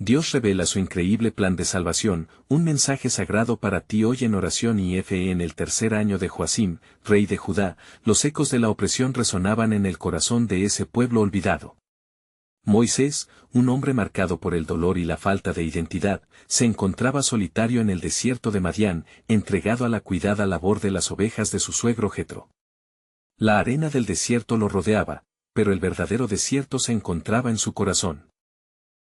Dios revela su increíble plan de salvación, un mensaje sagrado para ti hoy en oración y fe. En el tercer año de Joacim, rey de Judá, los ecos de la opresión resonaban en el corazón de ese pueblo olvidado. Moisés, un hombre marcado por el dolor y la falta de identidad, se encontraba solitario en el desierto de Madián, entregado a la cuidada labor de las ovejas de su suegro Jetro. La arena del desierto lo rodeaba, pero el verdadero desierto se encontraba en su corazón.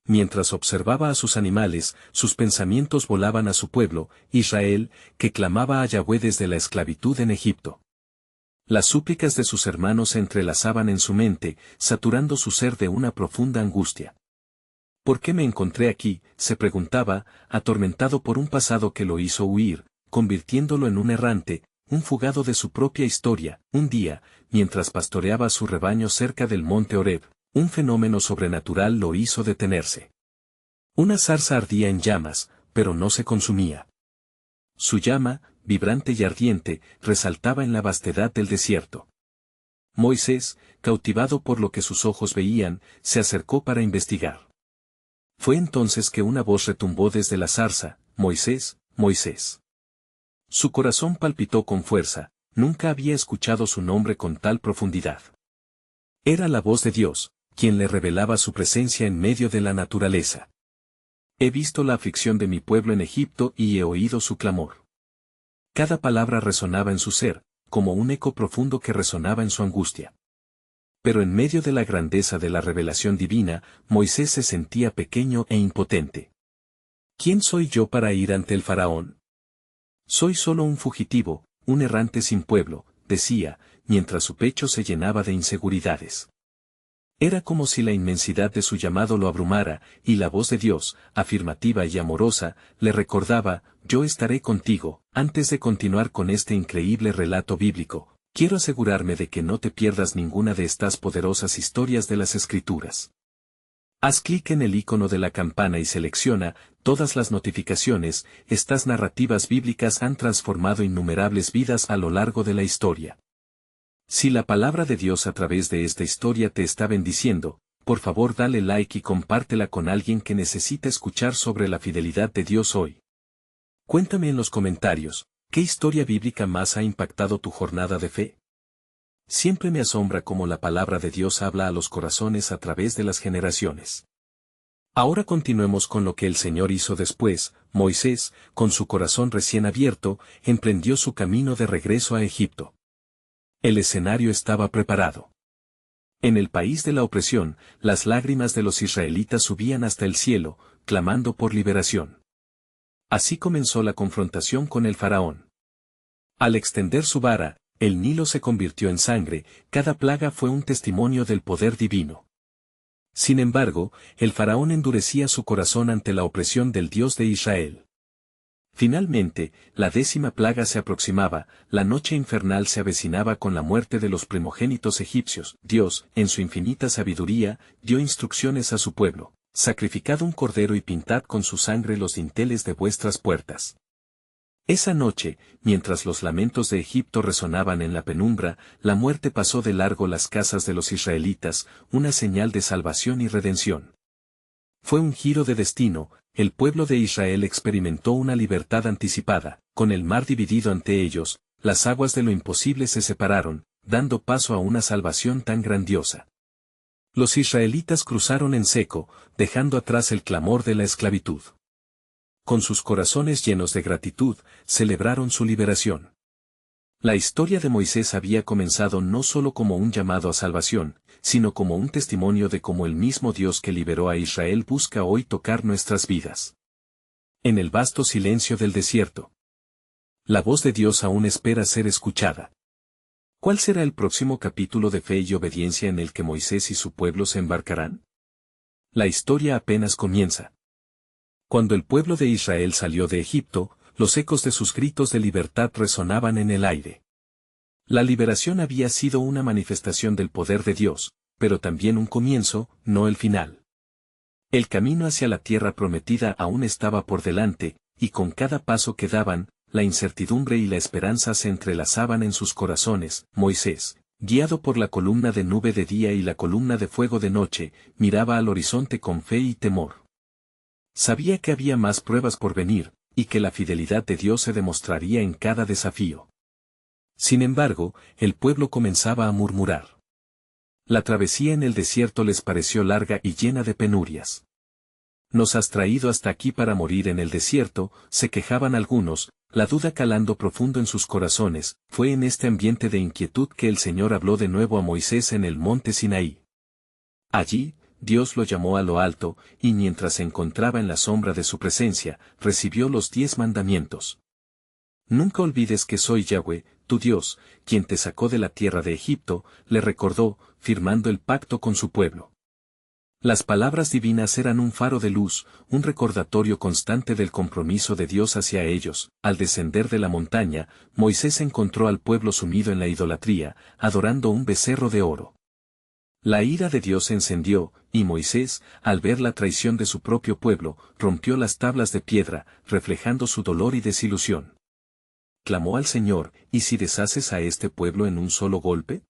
Mientras observaba a sus animales, sus pensamientos volaban a su pueblo, Israel, que clamaba a Yahweh desde la esclavitud en Egipto. Las súplicas de sus hermanos se entrelazaban en su mente, saturando su ser de una profunda angustia. ¿Por qué me encontré aquí?, se preguntaba, atormentado por un pasado que lo hizo huir, convirtiéndolo en un errante, un fugado de su propia historia. Un día, mientras pastoreaba su rebaño cerca del monte Horeb, un fenómeno sobrenatural lo hizo detenerse. Una zarza ardía en llamas, pero no se consumía. Su llama, vibrante y ardiente, resaltaba en la vastedad del desierto. Moisés, cautivado por lo que sus ojos veían, se acercó para investigar. Fue entonces que una voz retumbó desde la zarza: «Moisés, Moisés». Su corazón palpitó con fuerza, nunca había escuchado su nombre con tal profundidad. Era la voz de Dios, quien le revelaba su presencia en medio de la naturaleza. He visto la aflicción de mi pueblo en Egipto y he oído su clamor. Cada palabra resonaba en su ser, como un eco profundo que resonaba en su angustia. Pero en medio de la grandeza de la revelación divina, Moisés se sentía pequeño e impotente. ¿Quién soy yo para ir ante el faraón? Soy solo un fugitivo, un errante sin pueblo, decía, mientras su pecho se llenaba de inseguridades. Era como si la inmensidad de su llamado lo abrumara, y la voz de Dios, afirmativa y amorosa, le recordaba: «Yo estaré contigo». Antes de continuar con este increíble relato bíblico, quiero asegurarme de que no te pierdas ninguna de estas poderosas historias de las Escrituras. Haz clic en el icono de la campana y selecciona todas las notificaciones. Estas narrativas bíblicas han transformado innumerables vidas a lo largo de la historia. Si la palabra de Dios a través de esta historia te está bendiciendo, por favor dale like y compártela con alguien que necesita escuchar sobre la fidelidad de Dios hoy. Cuéntame en los comentarios, ¿qué historia bíblica más ha impactado tu jornada de fe? Siempre me asombra cómo la palabra de Dios habla a los corazones a través de las generaciones. Ahora continuemos con lo que el Señor hizo después. Moisés, con su corazón recién abierto, emprendió su camino de regreso a Egipto. El escenario estaba preparado. En el país de la opresión, las lágrimas de los israelitas subían hasta el cielo, clamando por liberación. Así comenzó la confrontación con el faraón. Al extender su vara, el Nilo se convirtió en sangre. Cada plaga fue un testimonio del poder divino. Sin embargo, el faraón endurecía su corazón ante la opresión del Dios de Israel. Finalmente, la 10ª plaga se aproximaba, la noche infernal se avecinaba con la muerte de los primogénitos egipcios. Dios, en su infinita sabiduría, dio instrucciones a su pueblo: «Sacrificad un cordero y pintad con su sangre los dinteles de vuestras puertas». Esa noche, mientras los lamentos de Egipto resonaban en la penumbra, la muerte pasó de largo las casas de los israelitas, una señal de salvación y redención. Fue un giro de destino. El pueblo de Israel experimentó una libertad anticipada. Con el mar dividido ante ellos, las aguas de lo imposible se separaron, dando paso a una salvación tan grandiosa. Los israelitas cruzaron en seco, dejando atrás el clamor de la esclavitud. Con sus corazones llenos de gratitud, celebraron su liberación. La historia de Moisés había comenzado no solo como un llamado a salvación, sino como un testimonio de cómo el mismo Dios que liberó a Israel busca hoy tocar nuestras vidas. En el vasto silencio del desierto, la voz de Dios aún espera ser escuchada. ¿Cuál será el próximo capítulo de fe y obediencia en el que Moisés y su pueblo se embarcarán? La historia apenas comienza. Cuando el pueblo de Israel salió de Egipto, los ecos de sus gritos de libertad resonaban en el aire. La liberación había sido una manifestación del poder de Dios, pero también un comienzo, no el final. El camino hacia la tierra prometida aún estaba por delante, y con cada paso que daban, la incertidumbre y la esperanza se entrelazaban en sus corazones. Moisés, guiado por la columna de nube de día y la columna de fuego de noche, miraba al horizonte con fe y temor. Sabía que había más pruebas por venir, y que la fidelidad de Dios se demostraría en cada desafío. Sin embargo, el pueblo comenzaba a murmurar. La travesía en el desierto les pareció larga y llena de penurias. Nos has traído hasta aquí para morir en el desierto, se quejaban algunos, la duda calando profundo en sus corazones. Fue en este ambiente de inquietud que el Señor habló de nuevo a Moisés en el monte Sinaí. Allí, Dios lo llamó a lo alto, y mientras se encontraba en la sombra de su presencia, recibió los 10 mandamientos. Nunca olvides que soy Yahweh, tu Dios, quien te sacó de la tierra de Egipto, le recordó, firmando el pacto con su pueblo. Las palabras divinas eran un faro de luz, un recordatorio constante del compromiso de Dios hacia ellos. Al descender de la montaña, Moisés encontró al pueblo sumido en la idolatría, adorando un becerro de oro. La ira de Dios se encendió, y Moisés, al ver la traición de su propio pueblo, rompió las tablas de piedra, reflejando su dolor y desilusión. Clamó al Señor, ¿y si deshaces a este pueblo en un solo golpe?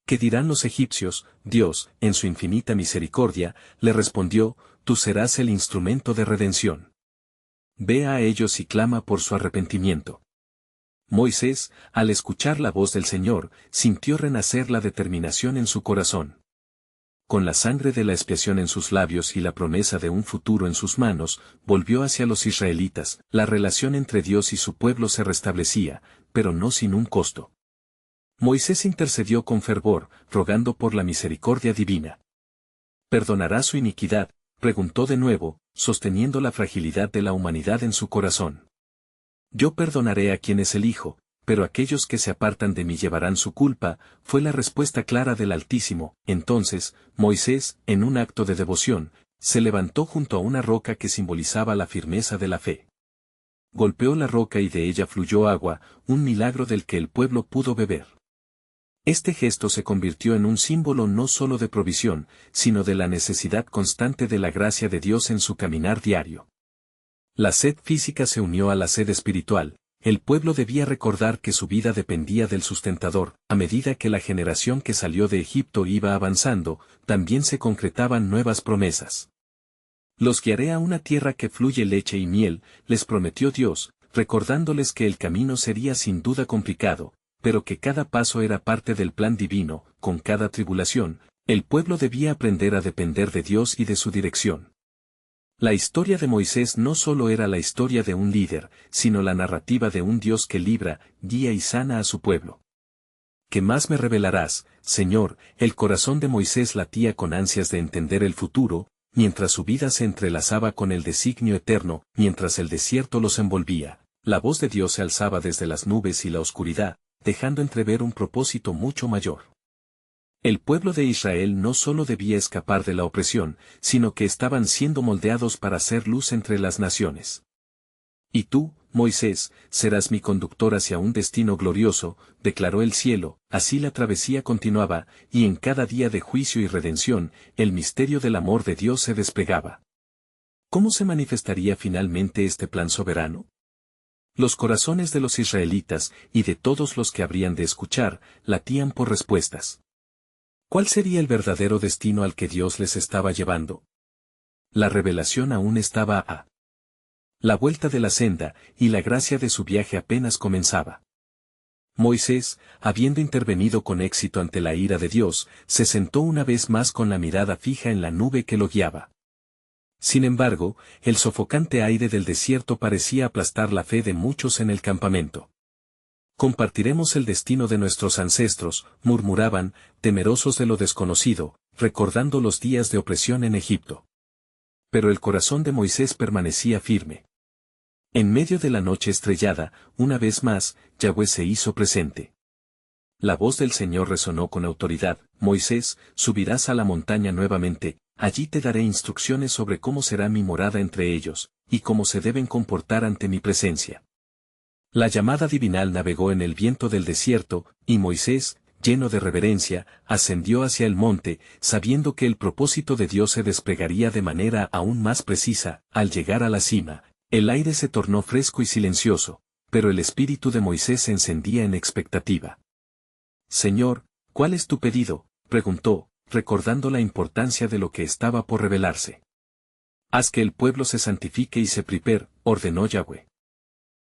¿Qué dirán los egipcios? Dios, en su infinita misericordia, le respondió, tú serás el instrumento de redención. Ve a ellos y clama por su arrepentimiento. Moisés, al escuchar la voz del Señor, sintió renacer la determinación en su corazón. Con la sangre de la expiación en sus labios y la promesa de un futuro en sus manos, volvió hacia los israelitas. La relación entre Dios y su pueblo se restablecía, pero no sin un costo. Moisés intercedió con fervor, rogando por la misericordia divina. ¿Perdonará su iniquidad?, preguntó de nuevo, sosteniendo la fragilidad de la humanidad en su corazón. Yo perdonaré a quienes elijo, pero aquellos que se apartan de mí llevarán su culpa, fue la respuesta clara del Altísimo. Entonces, Moisés, en un acto de devoción, se levantó junto a una roca que simbolizaba la firmeza de la fe. Golpeó la roca y de ella fluyó agua, un milagro del que el pueblo pudo beber. Este gesto se convirtió en un símbolo no solo de provisión, sino de la necesidad constante de la gracia de Dios en su caminar diario. La sed física se unió a la sed espiritual. El pueblo debía recordar que su vida dependía del sustentador. A medida que la generación que salió de Egipto iba avanzando, también se concretaban nuevas promesas. Los guiaré a una tierra que fluye leche y miel, les prometió Dios, recordándoles que el camino sería sin duda complicado, pero que cada paso era parte del plan divino. Con cada tribulación, el pueblo debía aprender a depender de Dios y de su dirección. La historia de Moisés no solo era la historia de un líder, sino la narrativa de un Dios que libra, guía y sana a su pueblo. ¿Qué más me revelarás, Señor? El corazón de Moisés latía con ansias de entender el futuro, mientras su vida se entrelazaba con el designio eterno, mientras el desierto los envolvía. La voz de Dios se alzaba desde las nubes y la oscuridad, dejando entrever un propósito mucho mayor. El pueblo de Israel no solo debía escapar de la opresión, sino que estaban siendo moldeados para hacer luz entre las naciones. Y tú, Moisés, serás mi conductor hacia un destino glorioso, declaró el cielo. Así la travesía continuaba, y en cada día de juicio y redención, el misterio del amor de Dios se desplegaba. ¿Cómo se manifestaría finalmente este plan soberano? Los corazones de los israelitas, y de todos los que habrían de escuchar, latían por respuestas. ¿Cuál sería el verdadero destino al que Dios les estaba llevando? La revelación aún estaba a la vuelta de la senda, y la gracia de su viaje apenas comenzaba. Moisés, habiendo intervenido con éxito ante la ira de Dios, se sentó una vez más con la mirada fija en la nube que lo guiaba. Sin embargo, el sofocante aire del desierto parecía aplastar la fe de muchos en el campamento. Compartiremos el destino de nuestros ancestros, murmuraban, temerosos de lo desconocido, recordando los días de opresión en Egipto. Pero el corazón de Moisés permanecía firme. En medio de la noche estrellada, una vez más, Yahweh se hizo presente. La voz del Señor resonó con autoridad: Moisés, subirás a la montaña nuevamente, allí te daré instrucciones sobre cómo será mi morada entre ellos, y cómo se deben comportar ante mi presencia. La llamada divinal navegó en el viento del desierto, y Moisés, lleno de reverencia, ascendió hacia el monte, sabiendo que el propósito de Dios se desplegaría de manera aún más precisa. Al llegar a la cima, el aire se tornó fresco y silencioso, pero el espíritu de Moisés se encendía en expectativa. Señor, ¿cuál es tu pedido?, preguntó, recordando la importancia de lo que estaba por revelarse. Haz que el pueblo se santifique y se prepare, ordenó Yahweh.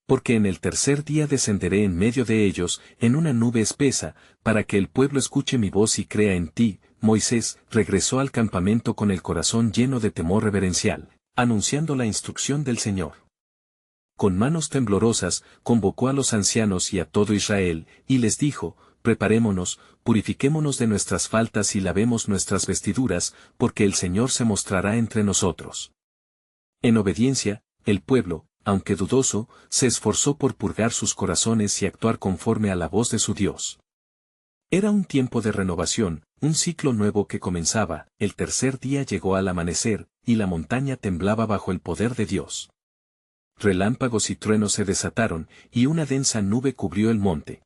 Porque en el tercer día descenderé en medio de ellos, en una nube espesa, para que el pueblo escuche mi voz y crea en ti. Moisés regresó al campamento con el corazón lleno de temor reverencial, anunciando la instrucción del Señor. Con manos temblorosas, convocó a los ancianos y a todo Israel, y les dijo: preparémonos, purifiquémonos de nuestras faltas y lavemos nuestras vestiduras, porque el Señor se mostrará entre nosotros. En obediencia, el pueblo, aunque dudoso, se esforzó por purgar sus corazones y actuar conforme a la voz de su Dios. Era un tiempo de renovación, un ciclo nuevo que comenzaba. El tercer día llegó al amanecer, y la montaña temblaba bajo el poder de Dios. Relámpagos y truenos se desataron, y una densa nube cubrió el monte.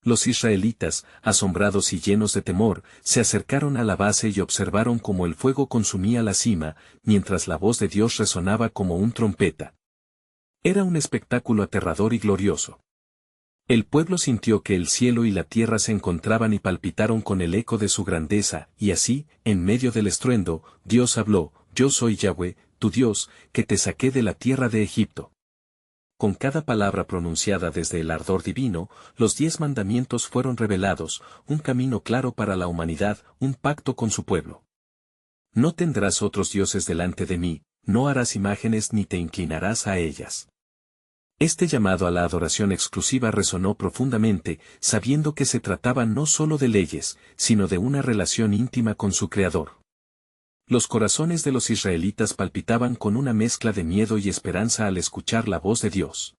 Los israelitas, asombrados y llenos de temor, se acercaron a la base y observaron cómo el fuego consumía la cima, mientras la voz de Dios resonaba como un trompeta. Era un espectáculo aterrador y glorioso. El pueblo sintió que el cielo y la tierra se encontraban y palpitaron con el eco de su grandeza, y así, en medio del estruendo, Dios habló: yo soy Yahweh, tu Dios, que te saqué de la tierra de Egipto. Con cada palabra pronunciada desde el ardor divino, los 10 mandamientos fueron revelados, un camino claro para la humanidad, un pacto con su pueblo. No tendrás otros dioses delante de mí, no harás imágenes ni te inclinarás a ellas. Este llamado a la adoración exclusiva resonó profundamente, sabiendo que se trataba no solo de leyes, sino de una relación íntima con su Creador. Los corazones de los israelitas palpitaban con una mezcla de miedo y esperanza al escuchar la voz de Dios.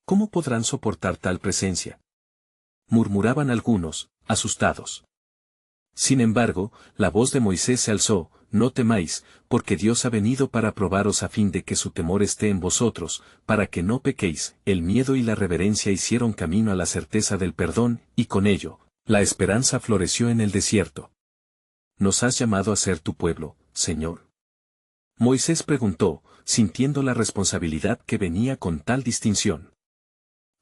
¿Cómo podrán soportar tal presencia?, murmuraban algunos, asustados. Sin embargo, la voz de Moisés se alzó: no temáis, porque Dios ha venido para probaros a fin de que su temor esté en vosotros, para que no pequéis. El miedo y la reverencia hicieron camino a la certeza del perdón, y con ello, la esperanza floreció en el desierto. ¿Nos has llamado a ser tu pueblo, Señor?, Moisés preguntó, sintiendo la responsabilidad que venía con tal distinción.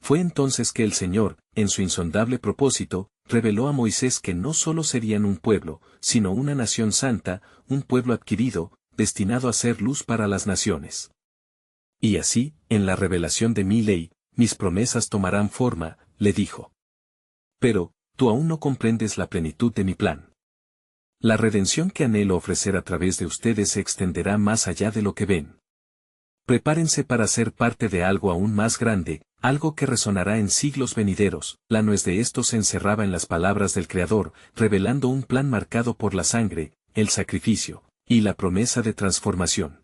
Fue entonces que el Señor, en su insondable propósito, reveló a Moisés que no solo serían un pueblo, sino una nación santa, un pueblo adquirido, destinado a ser luz para las naciones. Y así, en la revelación de mi ley, mis promesas tomarán forma, le dijo. Pero, tú aún no comprendes la plenitud de mi plan. La redención que anhelo ofrecer a través de ustedes se extenderá más allá de lo que ven. Prepárense para ser parte de algo aún más grande, algo que resonará en siglos venideros. La nuez de esto se encerraba en las palabras del Creador, revelando un plan marcado por la sangre, el sacrificio, y la promesa de transformación.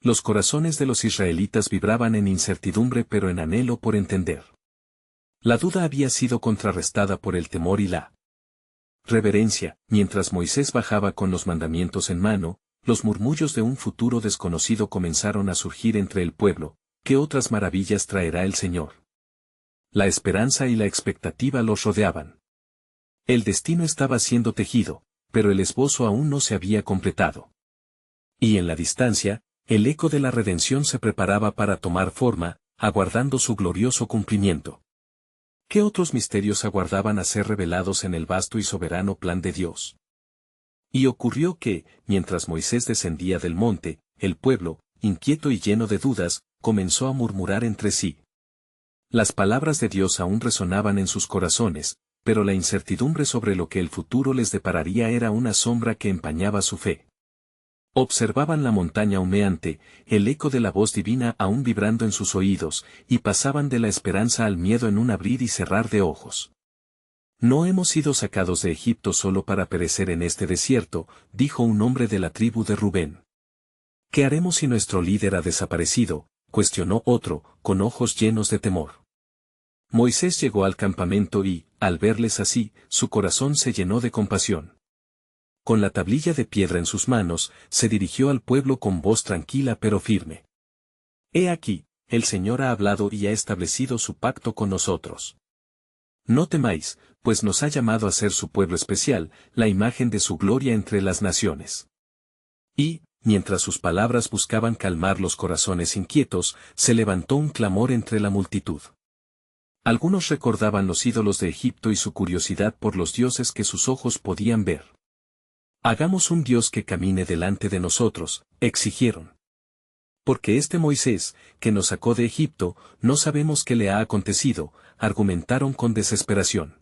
Los corazones de los israelitas vibraban en incertidumbre pero en anhelo por entender. La duda había sido contrarrestada por el temor y la reverencia. Mientras Moisés bajaba con los mandamientos en mano, los murmullos de un futuro desconocido comenzaron a surgir entre el pueblo. ¿Qué otras maravillas traerá el Señor? La esperanza y la expectativa los rodeaban. El destino estaba siendo tejido, pero el esbozo aún no se había completado. Y en la distancia, el eco de la redención se preparaba para tomar forma, aguardando su glorioso cumplimiento. ¿Qué otros misterios aguardaban a ser revelados en el vasto y soberano plan de Dios? Y ocurrió que, mientras Moisés descendía del monte, el pueblo, inquieto y lleno de dudas, comenzó a murmurar entre sí. Las palabras de Dios aún resonaban en sus corazones, pero la incertidumbre sobre lo que el futuro les depararía era una sombra que empañaba su fe. Observaban la montaña humeante, el eco de la voz divina aún vibrando en sus oídos, y pasaban de la esperanza al miedo en un abrir y cerrar de ojos. No hemos sido sacados de Egipto solo para perecer en este desierto, dijo un hombre de la tribu de Rubén. ¿Qué haremos si nuestro líder ha desaparecido?, cuestionó otro, con ojos llenos de temor. Moisés llegó al campamento y, al verles así, su corazón se llenó de compasión. Con la tablilla de piedra en sus manos, se dirigió al pueblo con voz tranquila pero firme. He aquí, el Señor ha hablado y ha establecido su pacto con nosotros. No temáis, pues nos ha llamado a ser su pueblo especial, la imagen de su gloria entre las naciones. Y, mientras sus palabras buscaban calmar los corazones inquietos, se levantó un clamor entre la multitud. Algunos recordaban los ídolos de Egipto y su curiosidad por los dioses que sus ojos podían ver. Hagamos un Dios que camine delante de nosotros, exigieron. Porque este Moisés, que nos sacó de Egipto, no sabemos qué le ha acontecido, argumentaron con desesperación.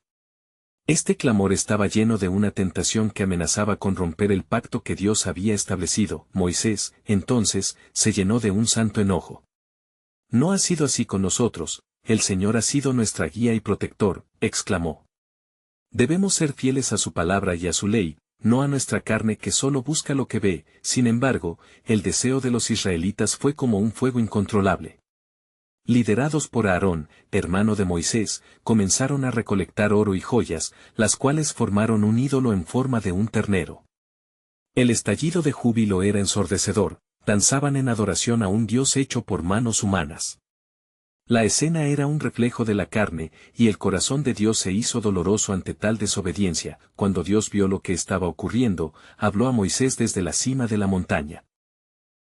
Este clamor estaba lleno de una tentación que amenazaba con romper el pacto que Dios había establecido. Moisés, entonces, se llenó de un santo enojo. No ha sido así con nosotros, el Señor ha sido nuestra guía y protector, exclamó. Debemos ser fieles a su palabra y a su ley, no a nuestra carne que solo busca lo que ve. Sin embargo, el deseo de los israelitas fue como un fuego incontrolable. Liderados por Aarón, hermano de Moisés, comenzaron a recolectar oro y joyas, las cuales formaron un ídolo en forma de un ternero. El estallido de júbilo era ensordecedor, danzaban en adoración a un Dios hecho por manos humanas. La escena era un reflejo de la carne, y el corazón de Dios se hizo doloroso ante tal desobediencia. Cuando Dios vio lo que estaba ocurriendo, habló a Moisés desde la cima de la montaña.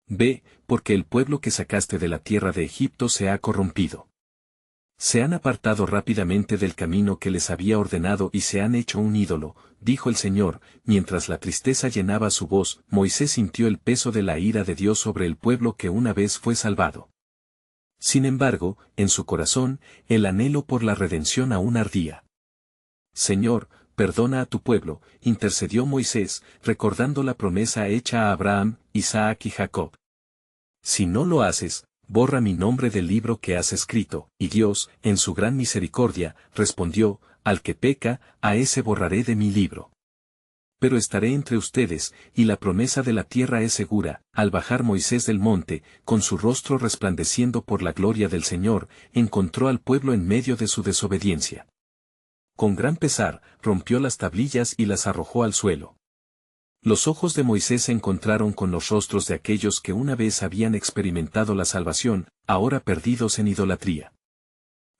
Ve, porque el pueblo que sacaste de la tierra de Egipto se ha corrompido. Se han apartado rápidamente del camino que les había ordenado y se han hecho un ídolo, dijo el Señor. Mientras la tristeza llenaba su voz, Moisés sintió el peso de la ira de Dios sobre el pueblo que una vez fue salvado. Sin embargo, en su corazón, el anhelo por la redención aún ardía. Señor, perdona a tu pueblo, intercedió Moisés, recordando la promesa hecha a Abraham, Isaac y Jacob. Si no lo haces, borra mi nombre del libro que has escrito. Y Dios, en su gran misericordia, respondió, al que peca, a ese borraré de mi libro. Pero estaré entre ustedes, y la promesa de la tierra es segura. Al bajar Moisés del monte, con su rostro resplandeciendo por la gloria del Señor, encontró al pueblo en medio de su desobediencia. Con gran pesar, rompió las tablillas y las arrojó al suelo. Los ojos de Moisés se encontraron con los rostros de aquellos que una vez habían experimentado la salvación, ahora perdidos en idolatría.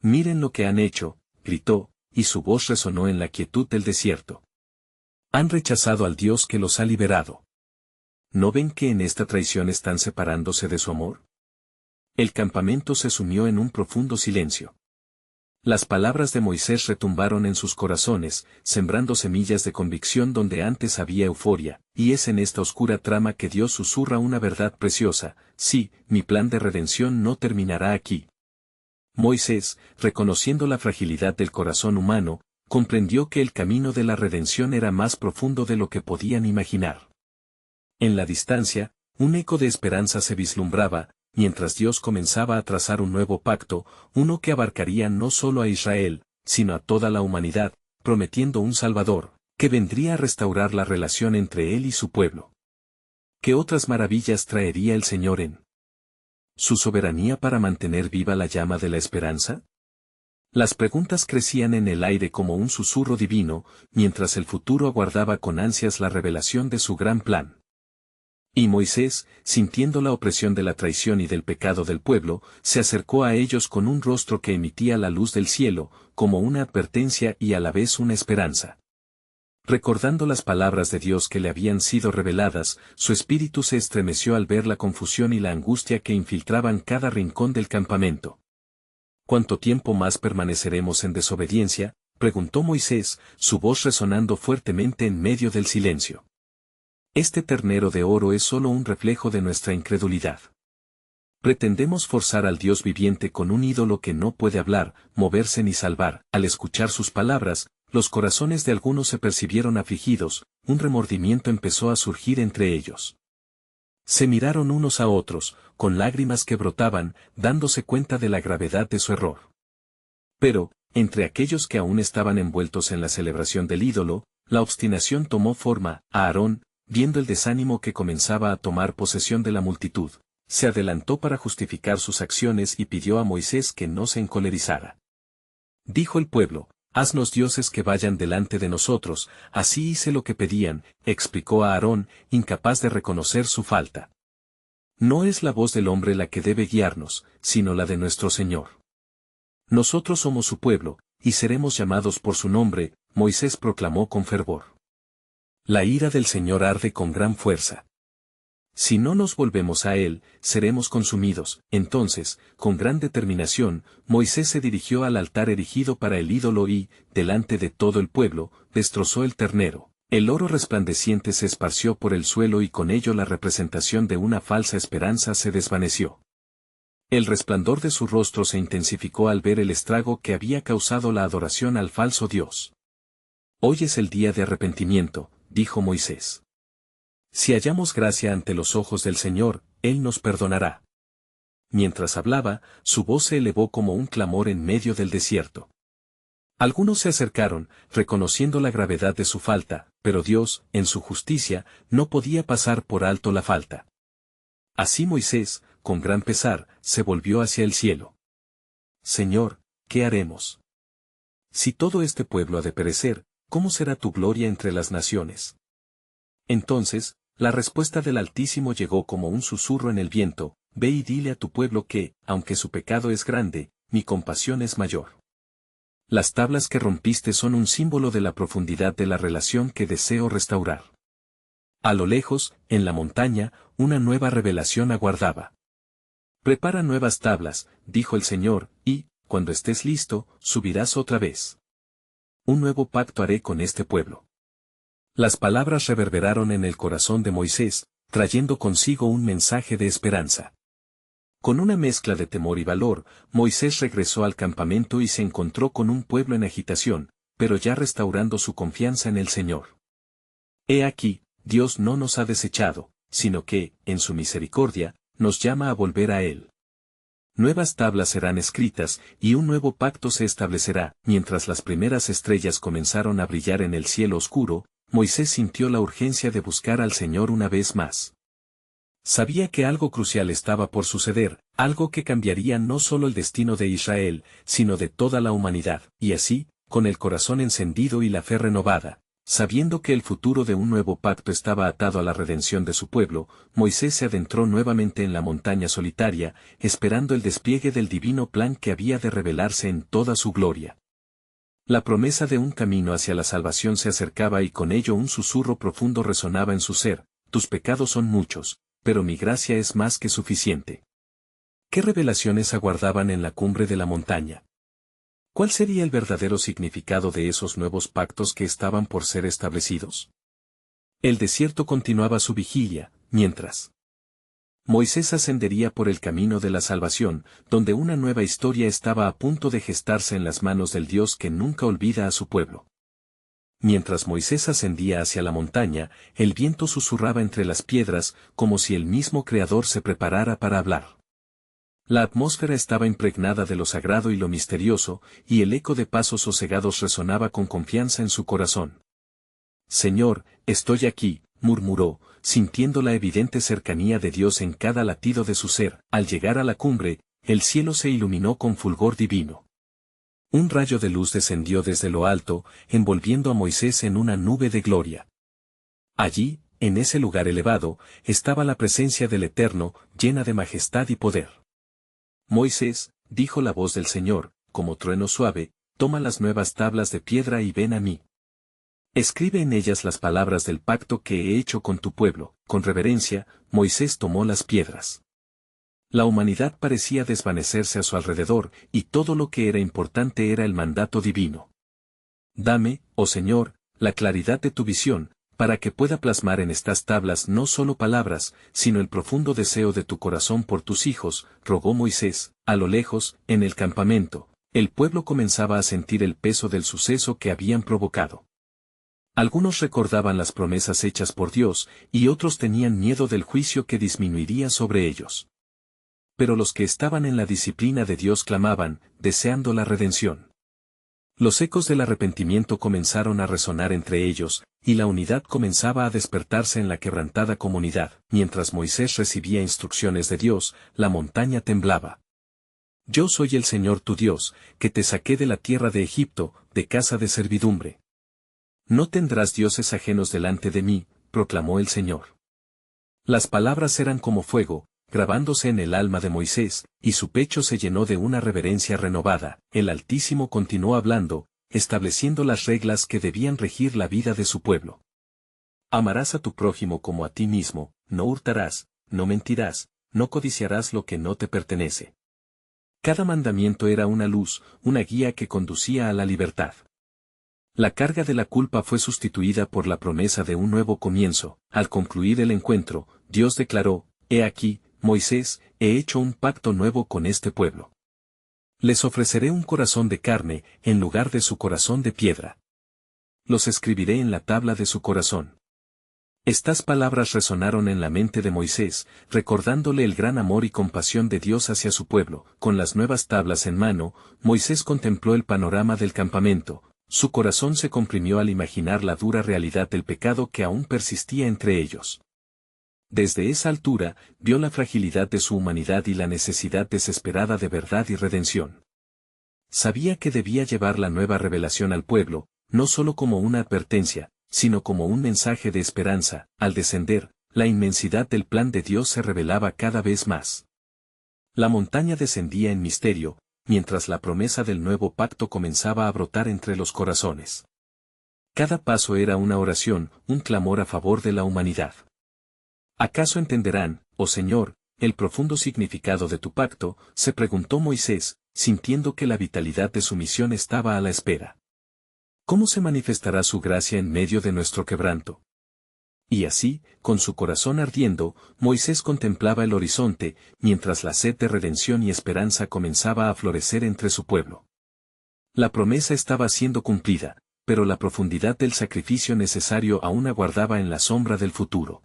Miren lo que han hecho, gritó, y su voz resonó en la quietud del desierto. Han rechazado al Dios que los ha liberado. ¿No ven que en esta traición están separándose de su amor? El campamento se sumió en un profundo silencio. Las palabras de Moisés retumbaron en sus corazones, sembrando semillas de convicción donde antes había euforia, y es en esta oscura trama que Dios susurra una verdad preciosa: sí, mi plan de redención no terminará aquí. Moisés, reconociendo la fragilidad del corazón humano, comprendió que el camino de la redención era más profundo de lo que podían imaginar. En la distancia, un eco de esperanza se vislumbraba, mientras Dios comenzaba a trazar un nuevo pacto, uno que abarcaría no solo a Israel, sino a toda la humanidad, prometiendo un Salvador, que vendría a restaurar la relación entre él y su pueblo. ¿Qué otras maravillas traería el Señor en su soberanía para mantener viva la llama de la esperanza? Las preguntas crecían en el aire como un susurro divino, mientras el futuro aguardaba con ansias la revelación de su gran plan. Y Moisés, sintiendo la opresión de la traición y del pecado del pueblo, se acercó a ellos con un rostro que emitía la luz del cielo, como una advertencia y a la vez una esperanza. Recordando las palabras de Dios que le habían sido reveladas, su espíritu se estremeció al ver la confusión y la angustia que infiltraban cada rincón del campamento. ¿Cuánto tiempo más permaneceremos en desobediencia?, preguntó Moisés, su voz resonando fuertemente en medio del silencio. Este ternero de oro es solo un reflejo de nuestra incredulidad. Pretendemos forzar al Dios viviente con un ídolo que no puede hablar, moverse ni salvar. Al escuchar sus palabras, los corazones de algunos se percibieron afligidos, un remordimiento empezó a surgir entre ellos. Se miraron unos a otros, con lágrimas que brotaban, dándose cuenta de la gravedad de su error. Pero, entre aquellos que aún estaban envueltos en la celebración del ídolo, la obstinación tomó forma. Aarón, viendo el desánimo que comenzaba a tomar posesión de la multitud, se adelantó para justificar sus acciones y pidió a Moisés que no se encolerizara. Dijo el pueblo: haznos dioses que vayan delante de nosotros. Así hice lo que pedían, explicó a Aarón, incapaz de reconocer su falta. No es la voz del hombre la que debe guiarnos, sino la de nuestro Señor. Nosotros somos su pueblo, y seremos llamados por su nombre, Moisés proclamó con fervor. La ira del Señor arde con gran fuerza. Si no nos volvemos a Él, seremos consumidos. Entonces, con gran determinación, Moisés se dirigió al altar erigido para el ídolo y, delante de todo el pueblo, destrozó el ternero, El oro resplandeciente se esparció por el suelo y con ello la representación de una falsa esperanza se desvaneció. El resplandor de su rostro se intensificó al ver el estrago que había causado la adoración al falso Dios. Hoy es el día de arrepentimiento, dijo Moisés. Si hallamos gracia ante los ojos del Señor, Él nos perdonará. Mientras hablaba, su voz se elevó como un clamor en medio del desierto. Algunos se acercaron, reconociendo la gravedad de su falta, pero Dios, en su justicia, no podía pasar por alto la falta. Así Moisés, con gran pesar, se volvió hacia el cielo. Señor, ¿qué haremos? Si todo este pueblo ha de perecer, ¿cómo será tu gloria entre las naciones? Entonces, la respuesta del Altísimo llegó como un susurro en el viento: ve y dile a tu pueblo que, aunque su pecado es grande, mi compasión es mayor. Las tablas que rompiste son un símbolo de la profundidad de la relación que deseo restaurar. A lo lejos, en la montaña, una nueva revelación aguardaba. Prepara nuevas tablas, dijo el Señor, y, cuando estés listo, subirás otra vez. Un nuevo pacto haré con este pueblo. Las palabras reverberaron en el corazón de Moisés, trayendo consigo un mensaje de esperanza. Con una mezcla de temor y valor, Moisés regresó al campamento y se encontró con un pueblo en agitación, pero ya restaurando su confianza en el Señor. He aquí, Dios no nos ha desechado, sino que, en su misericordia, nos llama a volver a Él. Nuevas tablas serán escritas, y un nuevo pacto se establecerá. Mientras las primeras estrellas comenzaron a brillar en el cielo oscuro, Moisés sintió la urgencia de buscar al Señor una vez más. Sabía que algo crucial estaba por suceder, algo que cambiaría no solo el destino de Israel, sino de toda la humanidad, y así, con el corazón encendido y la fe renovada, sabiendo que el futuro de un nuevo pacto estaba atado a la redención de su pueblo, Moisés se adentró nuevamente en la montaña solitaria, esperando el despliegue del divino plan que había de revelarse en toda su gloria. La promesa de un camino hacia la salvación se acercaba y con ello un susurro profundo resonaba en su ser: tus pecados son muchos, pero mi gracia es más que suficiente. ¿Qué revelaciones aguardaban en la cumbre de la montaña? ¿Cuál sería el verdadero significado de esos nuevos pactos que estaban por ser establecidos? El desierto continuaba su vigilia, mientras Moisés ascendería por el camino de la salvación, donde una nueva historia estaba a punto de gestarse en las manos del Dios que nunca olvida a su pueblo. Mientras Moisés ascendía hacia la montaña, el viento susurraba entre las piedras, como si el mismo Creador se preparara para hablar. La atmósfera estaba impregnada de lo sagrado y lo misterioso, y el eco de pasos sosegados resonaba con confianza en su corazón. Señor, estoy aquí, murmuró, sintiendo la evidente cercanía de Dios en cada latido de su ser. Al llegar a la cumbre, el cielo se iluminó con fulgor divino. Un rayo de luz descendió desde lo alto, envolviendo a Moisés en una nube de gloria. Allí, en ese lugar elevado, estaba la presencia del Eterno, llena de majestad y poder. Moisés, dijo la voz del Señor, como trueno suave, toma las nuevas tablas de piedra y ven a mí. Escribe en ellas las palabras del pacto que he hecho con tu pueblo. Con reverencia, Moisés tomó las piedras. La humanidad parecía desvanecerse a su alrededor, y todo lo que era importante era el mandato divino. Dame, oh Señor, la claridad de tu visión, para que pueda plasmar en estas tablas no solo palabras, sino el profundo deseo de tu corazón por tus hijos, rogó Moisés. A lo lejos, en el campamento, el pueblo comenzaba a sentir el peso del suceso que habían provocado. Algunos recordaban las promesas hechas por Dios, y otros tenían miedo del juicio que disminuiría sobre ellos. Pero los que estaban en la disciplina de Dios clamaban, deseando la redención. Los ecos del arrepentimiento comenzaron a resonar entre ellos, y la unidad comenzaba a despertarse en la quebrantada comunidad. Mientras Moisés recibía instrucciones de Dios, la montaña temblaba. Yo soy el Señor tu Dios, que te saqué de la tierra de Egipto, de casa de servidumbre. No tendrás dioses ajenos delante de mí, proclamó el Señor. Las palabras eran como fuego, grabándose en el alma de Moisés, y su pecho se llenó de una reverencia renovada. El Altísimo continuó hablando, estableciendo las reglas que debían regir la vida de su pueblo. Amarás a tu prójimo como a ti mismo, no hurtarás, no mentirás, no codiciarás lo que no te pertenece. Cada mandamiento era una luz, una guía que conducía a la libertad. La carga de la culpa fue sustituida por la promesa de un nuevo comienzo. Al concluir el encuentro, Dios declaró, «He aquí, Moisés, he hecho un pacto nuevo con este pueblo. Les ofreceré un corazón de carne, en lugar de su corazón de piedra. Los escribiré en la tabla de su corazón». Estas palabras resonaron en la mente de Moisés, recordándole el gran amor y compasión de Dios hacia su pueblo. Con las nuevas tablas en mano, Moisés contempló el panorama del campamento. Su corazón se comprimió al imaginar la dura realidad del pecado que aún persistía entre ellos. Desde esa altura, vio la fragilidad de su humanidad y la necesidad desesperada de verdad y redención. Sabía que debía llevar la nueva revelación al pueblo, no solo como una advertencia, sino como un mensaje de esperanza. Al descender, la inmensidad del plan de Dios se revelaba cada vez más. La montaña descendía en misterio, mientras la promesa del nuevo pacto comenzaba a brotar entre los corazones. Cada paso era una oración, un clamor a favor de la humanidad. ¿Acaso entenderán, oh Señor, el profundo significado de tu pacto?, se preguntó Moisés, sintiendo que la vitalidad de su misión estaba a la espera. ¿Cómo se manifestará su gracia en medio de nuestro quebranto? Y así, con su corazón ardiendo, Moisés contemplaba el horizonte, mientras la sed de redención y esperanza comenzaba a florecer entre su pueblo. La promesa estaba siendo cumplida, pero la profundidad del sacrificio necesario aún aguardaba en la sombra del futuro.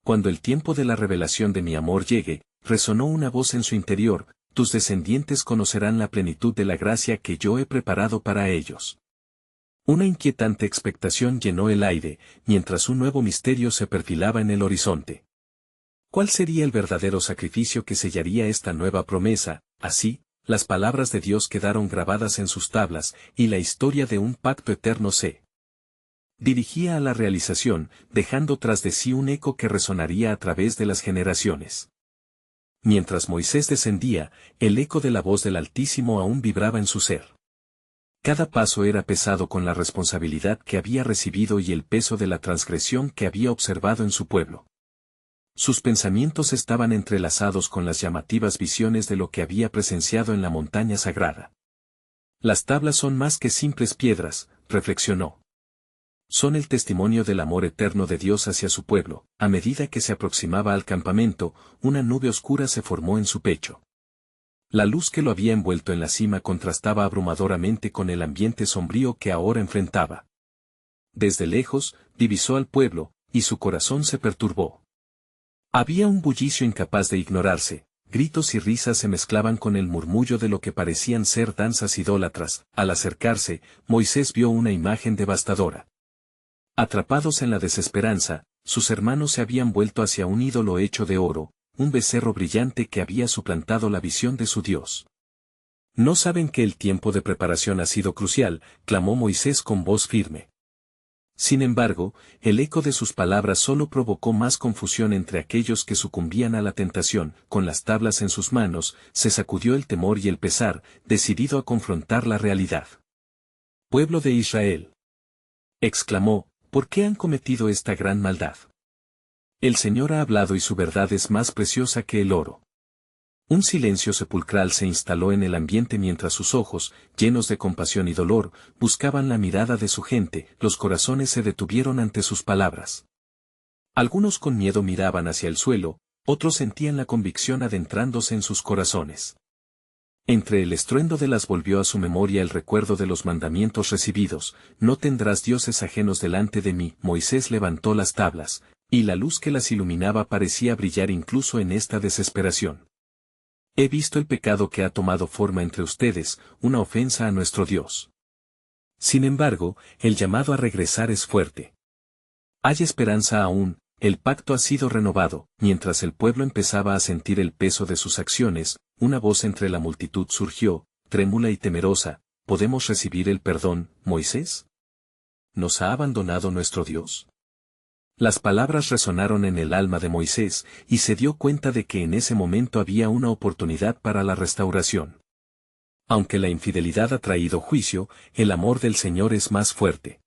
Cuando el tiempo de la revelación de mi amor llegue, resonó una voz en su interior, tus descendientes conocerán la plenitud de la gracia que yo he preparado para ellos. Una inquietante expectación llenó el aire, mientras un nuevo misterio se perfilaba en el horizonte. ¿Cuál sería el verdadero sacrificio que sellaría esta nueva promesa? Así, las palabras de Dios quedaron grabadas en sus tablas, y la historia de un pacto eterno se dirigía a la realización, dejando tras de sí un eco que resonaría a través de las generaciones. Mientras Moisés descendía, el eco de la voz del Altísimo aún vibraba en su ser. Cada paso era pesado con la responsabilidad que había recibido y el peso de la transgresión que había observado en su pueblo. Sus pensamientos estaban entrelazados con las llamativas visiones de lo que había presenciado en la montaña sagrada. Las tablas son más que simples piedras, reflexionó. Son el testimonio del amor eterno de Dios hacia su pueblo. A medida que se aproximaba al campamento, una nube oscura se formó en su pecho. La luz que lo había envuelto en la cima contrastaba abrumadoramente con el ambiente sombrío que ahora enfrentaba. Desde lejos, divisó al pueblo, y su corazón se perturbó. Había un bullicio incapaz de ignorarse, gritos y risas se mezclaban con el murmullo de lo que parecían ser danzas idólatras. Al acercarse, Moisés vio una imagen devastadora. Atrapados en la desesperanza, sus hermanos se habían vuelto hacia un ídolo hecho de oro, un becerro brillante que había suplantado la visión de su Dios. ¿No saben que el tiempo de preparación ha sido crucial?, clamó Moisés con voz firme. Sin embargo, el eco de sus palabras solo provocó más confusión entre aquellos que sucumbían a la tentación. Con las tablas en sus manos, se sacudió el temor y el pesar, decidido a confrontar la realidad. «Pueblo de Israel», exclamó, «¿por qué han cometido esta gran maldad? El Señor ha hablado y su verdad es más preciosa que el oro». Un silencio sepulcral se instaló en el ambiente mientras sus ojos, llenos de compasión y dolor, buscaban la mirada de su gente. Los corazones se detuvieron ante sus palabras. Algunos con miedo miraban hacia el suelo, otros sentían la convicción adentrándose en sus corazones. Entre el estruendo de las volvió a su memoria el recuerdo de los mandamientos recibidos: «No tendrás dioses ajenos delante de mí». Moisés levantó las tablas, y la luz que las iluminaba parecía brillar incluso en esta desesperación. «He visto el pecado que ha tomado forma entre ustedes, una ofensa a nuestro Dios. Sin embargo, el llamado a regresar es fuerte. Hay esperanza aún, el pacto ha sido renovado». Mientras el pueblo empezaba a sentir el peso de sus acciones, una voz entre la multitud surgió, trémula y temerosa: «¿Podemos recibir el perdón, Moisés? ¿Nos ha abandonado nuestro Dios?». Las palabras resonaron en el alma de Moisés, y se dio cuenta de que en ese momento había una oportunidad para la restauración. Aunque la infidelidad ha traído juicio, el amor del Señor es más fuerte.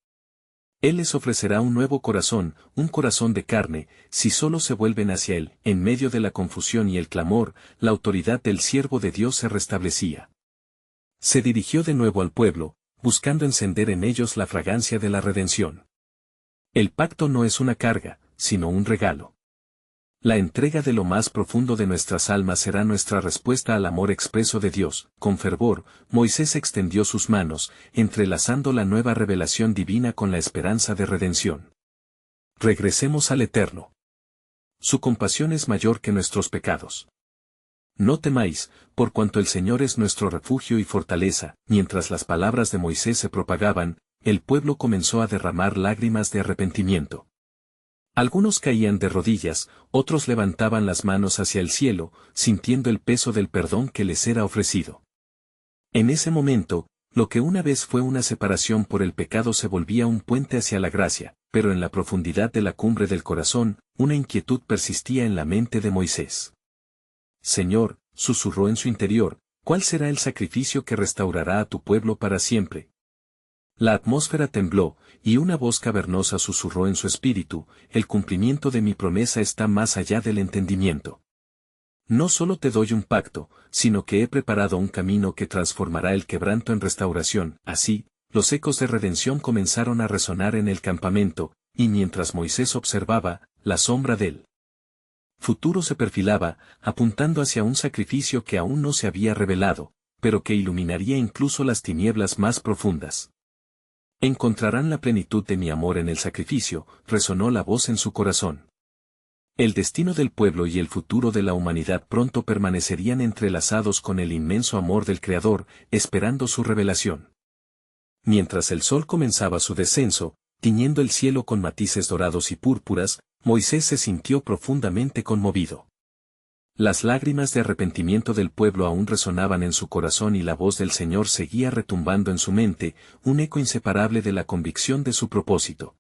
Él les ofrecerá un nuevo corazón, un corazón de carne, si solo se vuelven hacia Él. En medio de la confusión y el clamor, la autoridad del siervo de Dios se restablecía. Se dirigió de nuevo al pueblo, buscando encender en ellos la fragancia de la redención. El pacto no es una carga, sino un regalo. La entrega de lo más profundo de nuestras almas será nuestra respuesta al amor expreso de Dios. Con fervor, Moisés extendió sus manos, entrelazando la nueva revelación divina con la esperanza de redención. Regresemos al Eterno. Su compasión es mayor que nuestros pecados. No temáis, por cuanto el Señor es nuestro refugio y fortaleza. Mientras las palabras de Moisés se propagaban, el pueblo comenzó a derramar lágrimas de arrepentimiento. Algunos caían de rodillas, otros levantaban las manos hacia el cielo, sintiendo el peso del perdón que les era ofrecido. En ese momento, lo que una vez fue una separación por el pecado se volvía un puente hacia la gracia, pero en la profundidad de la cumbre del corazón, una inquietud persistía en la mente de Moisés. Señor, susurró en su interior, ¿cuál será el sacrificio que restaurará a tu pueblo para siempre? La atmósfera tembló, y una voz cavernosa susurró en su espíritu, el cumplimiento de mi promesa está más allá del entendimiento. No solo te doy un pacto, sino que he preparado un camino que transformará el quebranto en restauración. Así, los ecos de redención comenzaron a resonar en el campamento, y mientras Moisés observaba, la sombra del futuro se perfilaba, apuntando hacia un sacrificio que aún no se había revelado, pero que iluminaría incluso las tinieblas más profundas. Encontrarán la plenitud de mi amor en el sacrificio, resonó la voz en su corazón. El destino del pueblo y el futuro de la humanidad pronto permanecerían entrelazados con el inmenso amor del Creador, esperando su revelación. Mientras el sol comenzaba su descenso, tiñendo el cielo con matices dorados y púrpuras, Moisés se sintió profundamente conmovido. Las lágrimas de arrepentimiento del pueblo aún resonaban en su corazón y la voz del Señor seguía retumbando en su mente, un eco inseparable de la convicción de su propósito.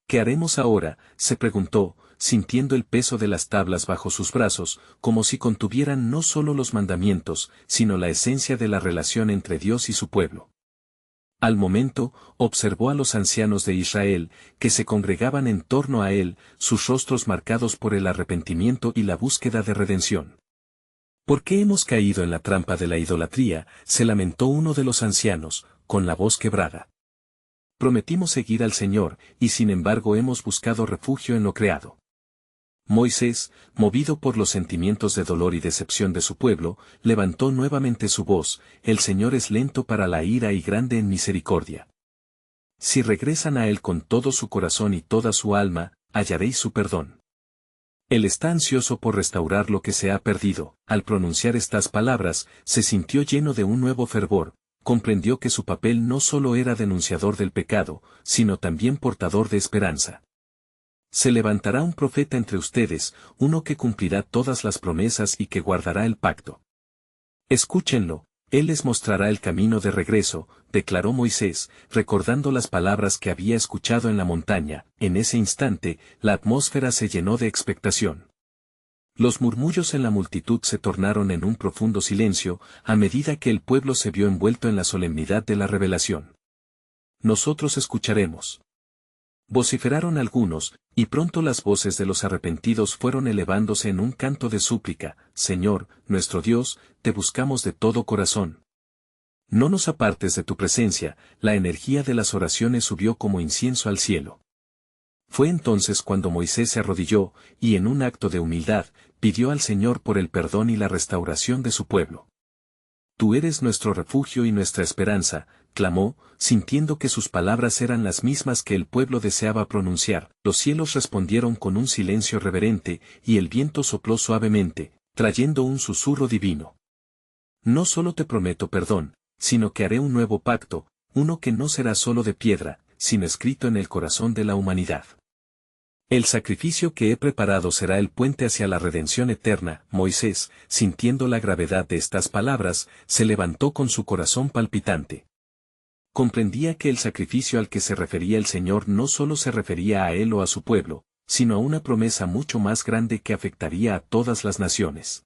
¿Qué haremos ahora?, se preguntó, sintiendo el peso de las tablas bajo sus brazos, como si contuvieran no solo los mandamientos, sino la esencia de la relación entre Dios y su pueblo. Al momento, observó a los ancianos de Israel, que se congregaban en torno a él, sus rostros marcados por el arrepentimiento y la búsqueda de redención. ¿Por qué hemos caído en la trampa de la idolatría?, se lamentó uno de los ancianos, con la voz quebrada. Prometimos seguir al Señor, y sin embargo hemos buscado refugio en lo creado. Moisés, movido por los sentimientos de dolor y decepción de su pueblo, levantó nuevamente su voz, el Señor es lento para la ira y grande en misericordia. Si regresan a Él con todo su corazón y toda su alma, hallaréis su perdón. Él está ansioso por restaurar lo que se ha perdido. Al pronunciar estas palabras, se sintió lleno de un nuevo fervor, comprendió que su papel no solo era denunciador del pecado, sino también portador de esperanza. Se levantará un profeta entre ustedes, uno que cumplirá todas las promesas y que guardará el pacto. Escúchenlo, él les mostrará el camino de regreso, declaró Moisés, recordando las palabras que había escuchado en la montaña. En ese instante, la atmósfera se llenó de expectación. Los murmullos en la multitud se tornaron en un profundo silencio, a medida que el pueblo se vio envuelto en la solemnidad de la revelación. Nosotros escucharemos. Vociferaron algunos, y pronto las voces de los arrepentidos fueron elevándose en un canto de súplica. Señor, nuestro Dios, te buscamos de todo corazón. No nos apartes de tu presencia. La energía de las oraciones subió como incienso al cielo. Fue entonces cuando Moisés se arrodilló, y en un acto de humildad, pidió al Señor por el perdón y la restauración de su pueblo. Tú eres nuestro refugio y nuestra esperanza, clamó, sintiendo que sus palabras eran las mismas que el pueblo deseaba pronunciar. Los cielos respondieron con un silencio reverente, y el viento sopló suavemente, trayendo un susurro divino. No solo te prometo perdón, sino que haré un nuevo pacto, uno que no será solo de piedra, sino escrito en el corazón de la humanidad. El sacrificio que he preparado será el puente hacia la redención eterna. Moisés, sintiendo la gravedad de estas palabras, se levantó con su corazón palpitante. Comprendía que el sacrificio al que se refería el Señor no solo se refería a él o a su pueblo, sino a una promesa mucho más grande que afectaría a todas las naciones.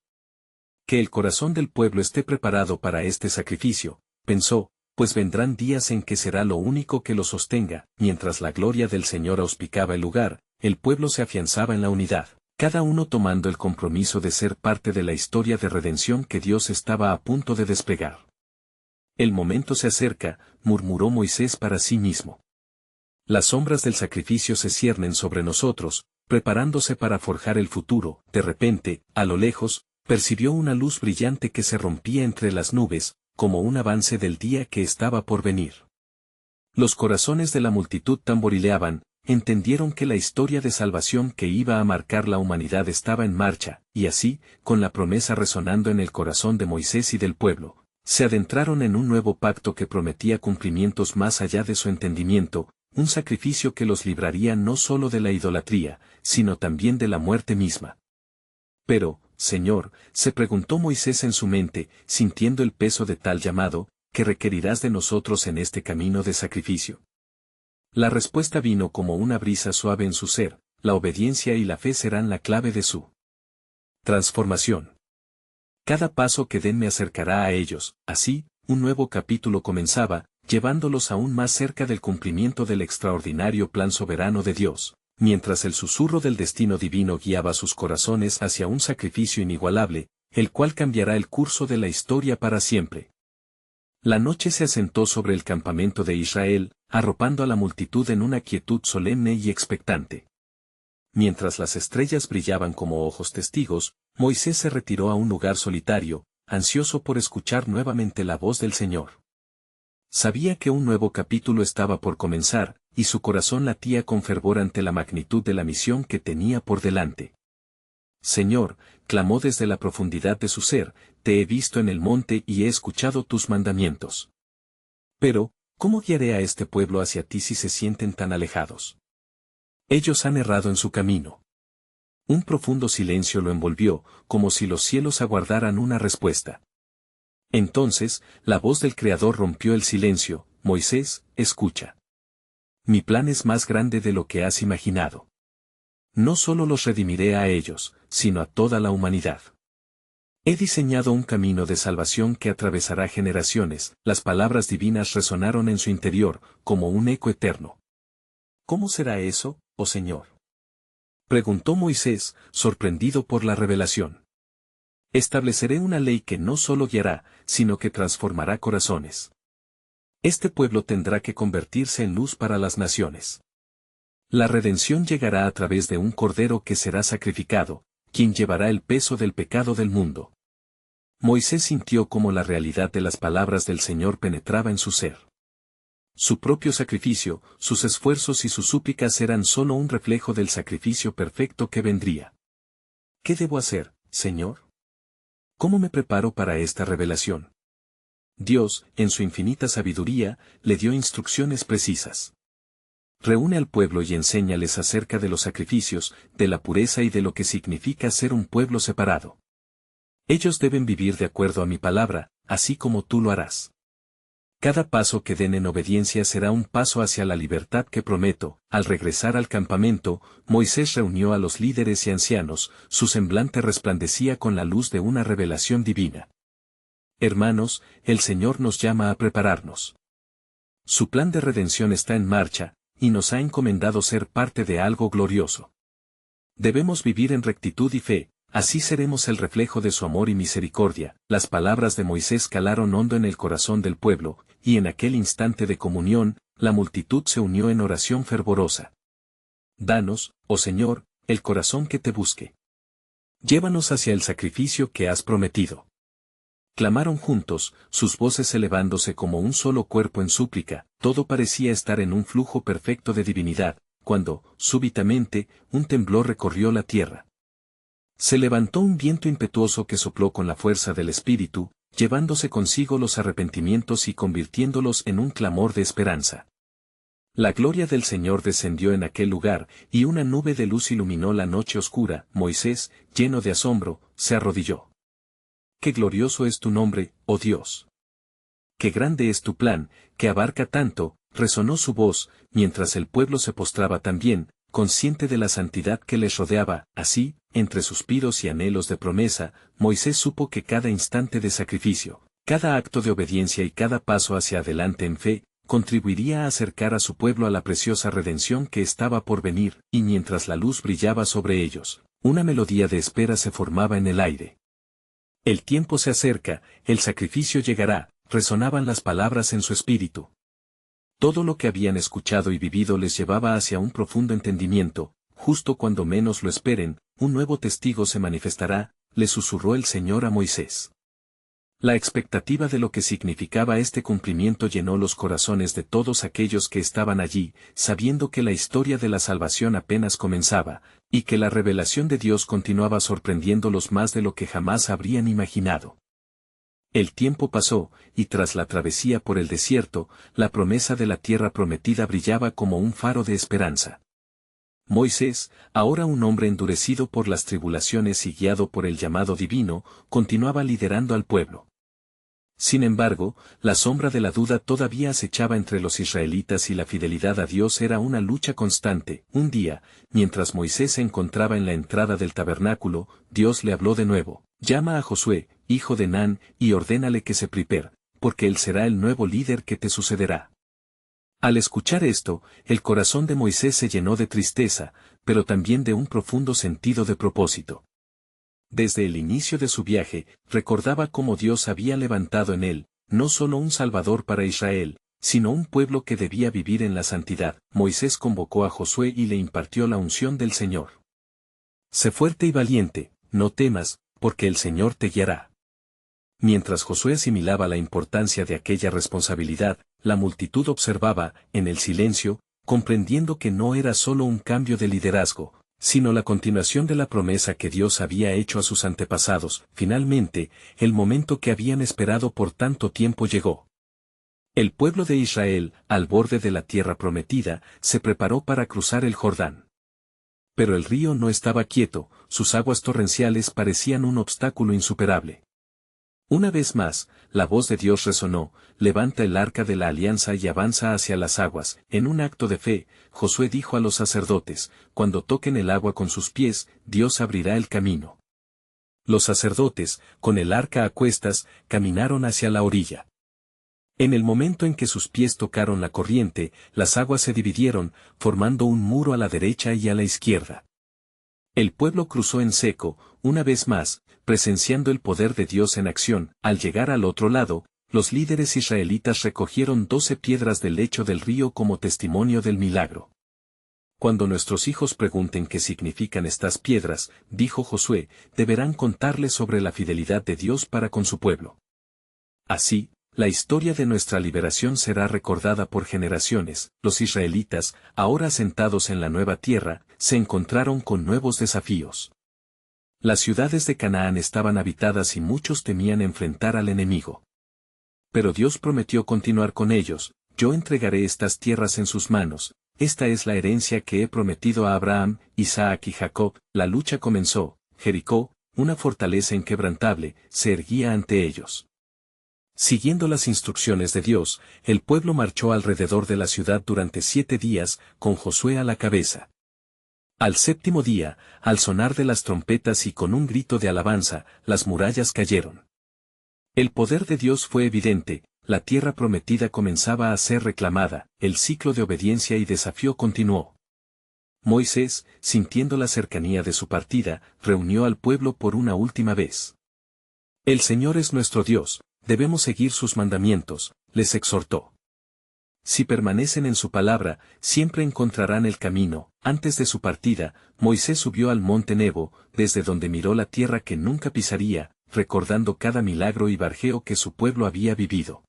Que el corazón del pueblo esté preparado para este sacrificio, pensó, pues vendrán días en que será lo único que lo sostenga. Mientras la gloria del Señor auspicaba el lugar, el pueblo se afianzaba en la unidad, cada uno tomando el compromiso de ser parte de la historia de redención que Dios estaba a punto de desplegar. El momento se acerca, murmuró Moisés para sí mismo. Las sombras del sacrificio se ciernen sobre nosotros, preparándose para forjar el futuro. De repente, a lo lejos, percibió una luz brillante que se rompía entre las nubes, como un avance del día que estaba por venir. Los corazones de la multitud tamborileaban, entendieron que la historia de salvación que iba a marcar la humanidad estaba en marcha, y así, con la promesa resonando en el corazón de Moisés y del pueblo, se adentraron en un nuevo pacto que prometía cumplimientos más allá de su entendimiento, un sacrificio que los libraría no solo de la idolatría, sino también de la muerte misma. Pero, Señor, se preguntó Moisés en su mente, sintiendo el peso de tal llamado, ¿qué requerirás de nosotros en este camino de sacrificio? La respuesta vino como una brisa suave en su ser, la obediencia y la fe serán la clave de su transformación. Cada paso que den me acercará a ellos. Así, un nuevo capítulo comenzaba, llevándolos aún más cerca del cumplimiento del extraordinario plan soberano de Dios, mientras el susurro del destino divino guiaba sus corazones hacia un sacrificio inigualable, el cual cambiará el curso de la historia para siempre. La noche se asentó sobre el campamento de Israel, arropando a la multitud en una quietud solemne y expectante. Mientras las estrellas brillaban como ojos testigos, Moisés se retiró a un lugar solitario, ansioso por escuchar nuevamente la voz del Señor. Sabía que un nuevo capítulo estaba por comenzar, y su corazón latía con fervor ante la magnitud de la misión que tenía por delante. Señor, clamó desde la profundidad de su ser, te he visto en el monte y he escuchado tus mandamientos. Pero, ¿cómo guiaré a este pueblo hacia ti si se sienten tan alejados? Ellos han errado en su camino. Un profundo silencio lo envolvió, como si los cielos aguardaran una respuesta. Entonces, la voz del Creador rompió el silencio, Moisés, escucha. Mi plan es más grande de lo que has imaginado. No solo los redimiré a ellos, sino a toda la humanidad. He diseñado un camino de salvación que atravesará generaciones. Las palabras divinas resonaron en su interior, como un eco eterno. ¿Cómo será eso, oh Señor? Preguntó Moisés, sorprendido por la revelación. Estableceré una ley que no solo guiará, sino que transformará corazones. Este pueblo tendrá que convertirse en luz para las naciones. La redención llegará a través de un cordero que será sacrificado, quien llevará el peso del pecado del mundo. Moisés sintió cómo la realidad de las palabras del Señor penetraba en su ser. Su propio sacrificio, sus esfuerzos y sus súplicas eran solo un reflejo del sacrificio perfecto que vendría. ¿Qué debo hacer, Señor? ¿Cómo me preparo para esta revelación? Dios, en su infinita sabiduría, le dio instrucciones precisas. Reúne al pueblo y enséñales acerca de los sacrificios, de la pureza y de lo que significa ser un pueblo separado. Ellos deben vivir de acuerdo a mi palabra, así como tú lo harás. Cada paso que den en obediencia será un paso hacia la libertad que prometo. Al regresar al campamento, Moisés reunió a los líderes y ancianos, su semblante resplandecía con la luz de una revelación divina. Hermanos, el Señor nos llama a prepararnos. Su plan de redención está en marcha, y nos ha encomendado ser parte de algo glorioso. Debemos vivir en rectitud y fe, así seremos el reflejo de su amor y misericordia. Las palabras de Moisés calaron hondo en el corazón del pueblo, y en aquel instante de comunión, la multitud se unió en oración fervorosa. Danos, oh Señor, el corazón que te busque. Llévanos hacia el sacrificio que has prometido. Clamaron juntos, sus voces elevándose como un solo cuerpo en súplica. Todo parecía estar en un flujo perfecto de divinidad, cuando, súbitamente, un temblor recorrió la tierra. Se levantó un viento impetuoso que sopló con la fuerza del Espíritu, llevándose consigo los arrepentimientos y convirtiéndolos en un clamor de esperanza. La gloria del Señor descendió en aquel lugar, y una nube de luz iluminó la noche oscura. Moisés, lleno de asombro, se arrodilló. ¡Qué glorioso es tu nombre, oh Dios! ¡Qué grande es tu plan, que abarca tanto! Resonó su voz, mientras el pueblo se postraba también, consciente de la santidad que les rodeaba. Así, entre suspiros y anhelos de promesa, Moisés supo que cada instante de sacrificio, cada acto de obediencia y cada paso hacia adelante en fe, contribuiría a acercar a su pueblo a la preciosa redención que estaba por venir, y mientras la luz brillaba sobre ellos, una melodía de espera se formaba en el aire. El tiempo se acerca, el sacrificio llegará, resonaban las palabras en su espíritu. Todo lo que habían escuchado y vivido les llevaba hacia un profundo entendimiento. Justo cuando menos lo esperen, un nuevo testigo se manifestará, le susurró el Señor a Moisés. La expectativa de lo que significaba este cumplimiento llenó los corazones de todos aquellos que estaban allí, sabiendo que la historia de la salvación apenas comenzaba, y que la revelación de Dios continuaba sorprendiéndolos más de lo que jamás habrían imaginado. El tiempo pasó, y tras la travesía por el desierto, la promesa de la tierra prometida brillaba como un faro de esperanza. Moisés, ahora un hombre endurecido por las tribulaciones y guiado por el llamado divino, continuaba liderando al pueblo. Sin embargo, la sombra de la duda todavía acechaba entre los israelitas y la fidelidad a Dios era una lucha constante. Un día, mientras Moisés se encontraba en la entrada del tabernáculo, Dios le habló de nuevo: «Llama a Josué, hijo de Nun, y ordénale que se prepare, porque él será el nuevo líder que te sucederá». Al escuchar esto, el corazón de Moisés se llenó de tristeza, pero también de un profundo sentido de propósito. Desde el inicio de su viaje, recordaba cómo Dios había levantado en él, no solo un Salvador para Israel, sino un pueblo que debía vivir en la santidad. Moisés convocó a Josué y le impartió la unción del Señor. «Sé fuerte y valiente, no temas, porque el Señor te guiará». Mientras Josué asimilaba la importancia de aquella responsabilidad, la multitud observaba, en el silencio, comprendiendo que no era solo un cambio de liderazgo, sino la continuación de la promesa que Dios había hecho a sus antepasados. Finalmente, el momento que habían esperado por tanto tiempo llegó. El pueblo de Israel, al borde de la tierra prometida, se preparó para cruzar el Jordán. Pero el río no estaba quieto, sus aguas torrenciales parecían un obstáculo insuperable. Una vez más, la voz de Dios resonó: «Levanta el arca de la alianza y avanza hacia las aguas». En un acto de fe, Josué dijo a los sacerdotes: «Cuando toquen el agua con sus pies, Dios abrirá el camino». Los sacerdotes, con el arca a cuestas, caminaron hacia la orilla. En el momento en que sus pies tocaron la corriente, las aguas se dividieron, formando un muro a la derecha y a la izquierda. El pueblo cruzó en seco, una vez más, presenciando el poder de Dios en acción. Al llegar al otro lado, los líderes israelitas recogieron 12 piedras del lecho del río como testimonio del milagro. «Cuando nuestros hijos pregunten qué significan estas piedras», dijo Josué, «deberán contarles sobre la fidelidad de Dios para con su pueblo». Así, la historia de nuestra liberación será recordada por generaciones. Los israelitas, ahora asentados en la nueva tierra, se encontraron con nuevos desafíos. Las ciudades de Canaán estaban habitadas y muchos temían enfrentar al enemigo. Pero Dios prometió continuar con ellos: «Yo entregaré estas tierras en sus manos, esta es la herencia que he prometido a Abraham, Isaac y Jacob». La lucha comenzó. Jericó, una fortaleza inquebrantable, se erguía ante ellos. Siguiendo las instrucciones de Dios, el pueblo marchó alrededor de la ciudad durante 7 días, con Josué a la cabeza. Al séptimo día, al sonar de las trompetas y con un grito de alabanza, las murallas cayeron. El poder de Dios fue evidente, la tierra prometida comenzaba a ser reclamada, el ciclo de obediencia y desafío continuó. Moisés, sintiendo la cercanía de su partida, reunió al pueblo por una última vez. «El Señor es nuestro Dios, debemos seguir sus mandamientos», les exhortó. «Si permanecen en su palabra, siempre encontrarán el camino». Antes de su partida, Moisés subió al monte Nebo, desde donde miró la tierra que nunca pisaría, recordando cada milagro y barjeo que su pueblo había vivido.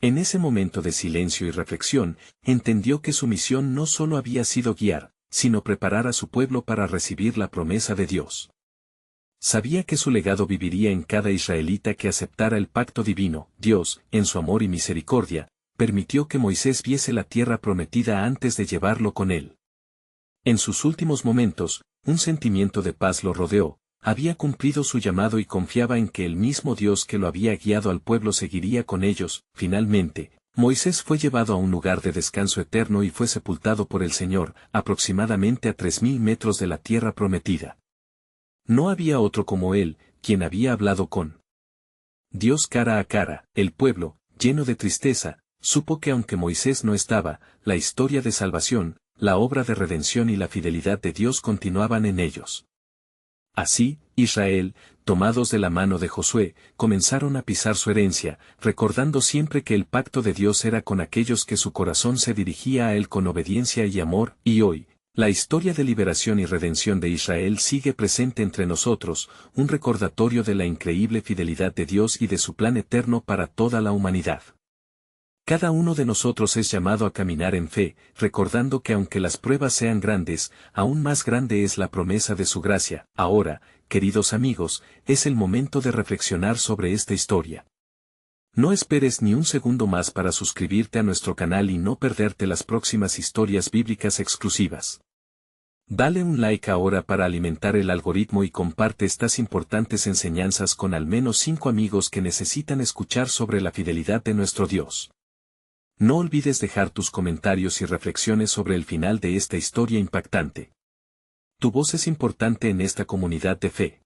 En ese momento de silencio y reflexión, entendió que su misión no solo había sido guiar, sino preparar a su pueblo para recibir la promesa de Dios. Sabía que su legado viviría en cada israelita que aceptara el pacto divino. Dios, en su amor y misericordia, permitió que Moisés viese la tierra prometida antes de llevarlo con él. En sus últimos momentos, un sentimiento de paz lo rodeó. Había cumplido su llamado y confiaba en que el mismo Dios que lo había guiado al pueblo seguiría con ellos. Finalmente, Moisés fue llevado a un lugar de descanso eterno y fue sepultado por el Señor, aproximadamente a 3000 metros de la tierra prometida. No había otro como él, quien había hablado con Dios cara a cara. El pueblo, lleno de tristeza, supo que aunque Moisés no estaba, la historia de salvación, la obra de redención y la fidelidad de Dios continuaban en ellos. Así, Israel, tomados de la mano de Josué, comenzaron a pisar su herencia, recordando siempre que el pacto de Dios era con aquellos que su corazón se dirigía a Él con obediencia y amor, y hoy, la historia de liberación y redención de Israel sigue presente entre nosotros, un recordatorio de la increíble fidelidad de Dios y de su plan eterno para toda la humanidad. Cada uno de nosotros es llamado a caminar en fe, recordando que aunque las pruebas sean grandes, aún más grande es la promesa de su gracia. Ahora, queridos amigos, es el momento de reflexionar sobre esta historia. No esperes ni un segundo más para suscribirte a nuestro canal y no perderte las próximas historias bíblicas exclusivas. Dale un like ahora para alimentar el algoritmo y comparte estas importantes enseñanzas con al menos 5 amigos que necesitan escuchar sobre la fidelidad de nuestro Dios. No olvides dejar tus comentarios y reflexiones sobre el final de esta historia impactante. Tu voz es importante en esta comunidad de fe.